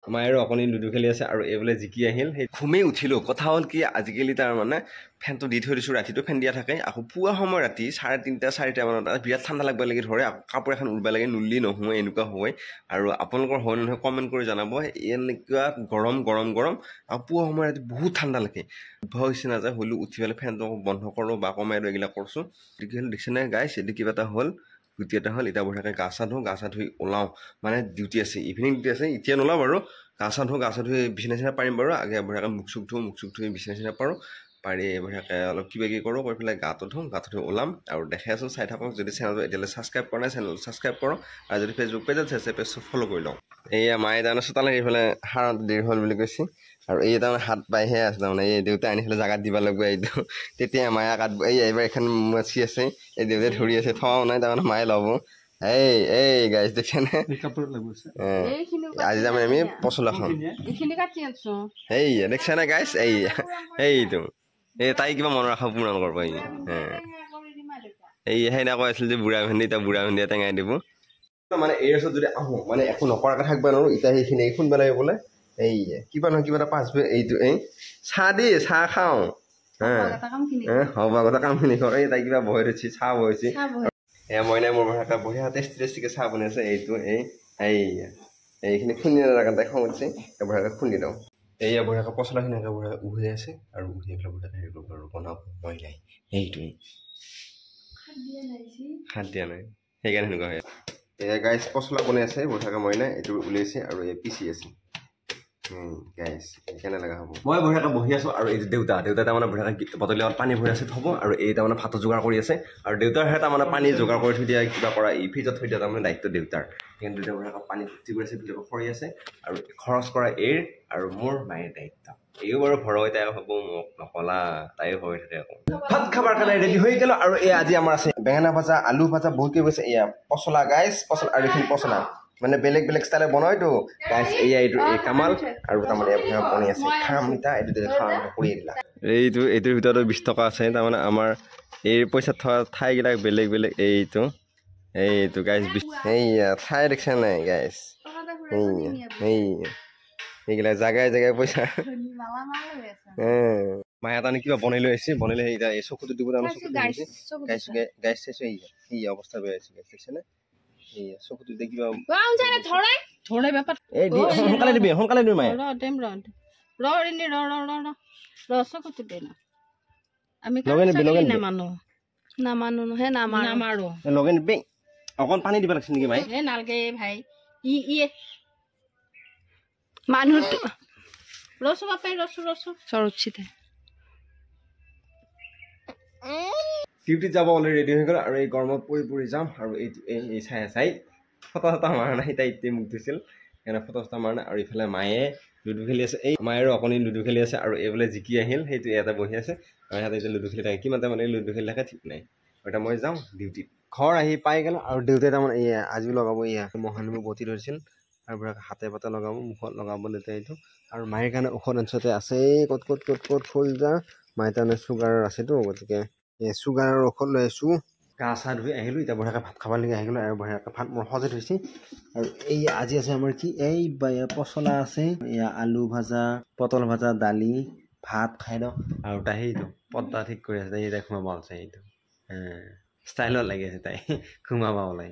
মায়েৰো অকণি ludo খেলি আছে আৰু এইবোলে জিকি আহিল সেই ঘুমেই উঠিলোঁ কথা হ'ল কি আজিকালি তাৰ মানে ফেনটো দি থৈ দিছোঁ ৰাতিটো ফেন দিয়া থাকে আকৌ পুৱা সময় ৰাতি 3:30 4টা মানত বিৰাট ঠাণ্ডা লাগব লাগি ধৰে কাপোৰ এখন উৰিব লাগে নুলি নহয় এনেকুৱা হয় আৰু আপোনালোকৰ হয় নহয় কমেণ্ট কৰি জনাব এনেকুৱা গৰম গৰম গৰম আৰু পুৱা সময় ৰাতি বহুত ঠাণ্ডা লাগে ভয় হৈছে নাযায় হ'লেও উঠি পেলাই ফেনটো বন্ধ কৰোঁ বা কমাই আৰু এইবিলাক কৰিছোঁ দেখিছে নে গাইছ এইটো কিবা এটা হ'ল গুটি এটা হ'ল এতিয়া বঢ়িয়াকৈ গা চা ধুই ওলাওঁ মানে ডিউটি আছে ইভিনিং ডিউটি আছে এতিয়া নোলাওঁ বাৰু গা চা ধুই বিচনা চিনা পাৰিম বাৰু আগে বঢ়িয়াকৈ মুখ চুখ ধুই বিচনা চিনা পাৰোঁ পাৰি বঢ়িয়াকৈ অলপ কিবা কিবি কৰোঁ কৰি পেলাই গাটো ধুই ওলাম আৰু দেখাই আছোঁ চাই থাকক যদি চেনেলটো এতিয়ালৈ ছাবস্ক্ৰাইব কৰা নাই চেনেলটো ছাবস্ক্ৰাইব কৰক আৰু যদি ফেচবুক পেজত আছে পেজটো ফ'ল' কৰি লওঁ এয়া মায়ে তাৰমানে চোতালে এইফালে সাৰত দেৰি হ'ল বুলি কৈছে আৰু এই তাৰমানে হাত বাইহে আছে তাৰমানে এই দেউতাই আনি পেলাই জাগাত দিব লাগিব এইটো তেতিয়া মায়ে কাট এই এইবাৰ এখন মাছি আছে এই দেউতাই ধৰি আছে থোৱাও নাই তাৰমানে মায়ে ল'ব এই গাইছ দেখছেনে আজি তাৰমানে আমি পচলা খাওঁ এই দেখছেনে গাইছ এইটো এই তাই কিবা মনৰ আশা পূৰণ কৰিব এই সেইদিনা কৈ আছিল যে বুঢ়া ভেন্দি এতিয়া বুঢ়া ভেন্দিয়ে টেঙাই দিব মানে এই ওচৰত যদি আহোঁ মানে একো নকৰাকৈ থাকিব নোৱাৰোঁ এতিয়া সেইখিনি শুনব লাগিব বোলে এই কিবা নহয় কিবা এটা পাঁচব এইটো চাহ খাওঁ হ'ব আগতে কামখিনি কৰ এই তাই কিবা বহি ৰৈছে চাহ বহিছে মইনা মোৰ বঢ়িয়া টেষ্টিকৈ চাহ বনাইছে এইটো এইখিনি খুন্দি নালাগে তাই খং উঠিছে বঢ়িয়াকৈ খুন্দি দিওঁ এয়া বঢ়িয়াকৈ পচলাখিনি বঢ়িয়াকৈ উহি আছে আৰু উহি পেলাই বঢ়িয়াকৈ হেৰি কৰিব আৰু বনাব মইনাই এইটোৱে হাত দিয়া নাই সেইকাৰণে সেনেকুৱা হয় এয়া গাইছ পচলা বনাই আছে বঢ়িয়াকৈ মইনাই এইটো উলিয়াইছে আৰু এই পিচি আছে গাইছ কেনে লগা হ'ব মই বঢ়িয়াকৈ বহি আছোঁ আৰু এই দেউতা তাৰমানে বঢ়িয়াকৈ বটলৰ পানী ভৰি আছে থ'ব আৰু এই তাৰমানে ভাতৰ যোগাৰ কৰি আছে আৰু দেউতাৰহে তাৰমানে পানী যোগাৰ কৰি থৈ দিয়া কিবা কৰা এই ফ্ৰিজত থৈ দিয়া তাৰমানে দায়িত্ব দেউতাৰ সেইকাৰণে দেউতাই বঢ়িয়াকৈ পানী ভৰ্তি কৰি আছে ভিতৰত খৰি আছে আৰু খৰচ কৰা আৰু মোৰ মায়েৰ দায়িত্ব এইও বাৰু ঘৰৰ তাই হ'ব মোক নকলা তাইও হৈ থাকে আকৌ ভাত খাবৰ কাৰণে ৰেডি হৈ গ'ল আৰু এই আজি আমাৰ আছে বেঙেনা ভাজা আলু ভাজা বহুত কিবা আছে এয়া পচলা গাইছ পচলা আৰু এইখিনি পচলা মানে বেলেগ স্টাইলত বনাইতো গাইছ এইটো এই কামাল আৰু তাৰমানে বনাই আছে খাম এতিয়া এইটো কৰি দিলা এইটোৰ ভিতৰত 20 টকা আছে তাৰমানে আমাৰ এই পইচাত থোৱা ঠাইবিলাক বেলেগ এইটো গাইছ এইয়া ঠাই দেখিছা নাই গাইছ এইগিলা জাগাই পইচা মায়ে এটা কিবা বনাই লৈ আহিছে বনাই লৈ এতিয়া এই চকুটো দিব গাইছ চাইছো এই অৱস্থা বেয়া হৈছে গাইছ দেখিছে নে চকুটো কিবা সোনকালে দিবি মায়ে অকণ পানী দিব লাগিছে নেকি মায়ে নালগে ভাই মানুহটো ৰসু বাপে ৰসু চৰচিতে ডিউটিত যাব অলৰেডি ৰেডি হৈ গ'ল আৰু এই গৰমত পৰি যাম আৰু এই চাই ফটা মাৰা নাই তাই এতিয়া মোক দিছিল সেইকাৰণে ফটা মাৰা নাই আৰু ইফালে মায়ে লুডু খেলি আছে এই মায়েৰো অকণি লুডু খেলি আছে আৰু এইবোলে জিকি আহিল সেইটো ইয়াতে বহি আছে আৰু সিহঁতে এতিয়া লুডু খেলি থাকে কিমান তাৰমানে লুডু খেলি থাকে ঠিক নাই এতিয়া মই যাওঁ ডিউটিত ঘৰ আহি পাই গ'ল আৰু দেউতাই তাৰমানে আজিও লগাব মহানিমু বটি ধৰিছিল আৰু হাতে পাতে লগাব মুখত লগাব দেউতাই এইটো আৰু মায়েৰ কাৰণে ঔষধ অঞ্চলতে আছে ক'ত ফুল যা মায়ে তাৰমানে চুগাৰ আছেতো গতিকে চুগাৰৰ ঔষধ লৈ আছোঁ গা চা ধুই আহিলোঁ এতিয়া বঢ়িয়াকৈ ভাত খাবলৈকে আহি গ'লোঁ আৰু বঢ়িয়াকৈ ভাত মোৰ সজাই থৈছে আৰু এই আজি আছে আমাৰ কি পচলা আছে আলু ভাজা পটল ভাজা দালি ভাত খাই দিওঁ আৰু তাই সেইটো পদ্মা ঠিক কৰি আছে তাই সোমাব আছে এইটো ষ্টাইলত লাগি আছে তাই সোমাব ওলাই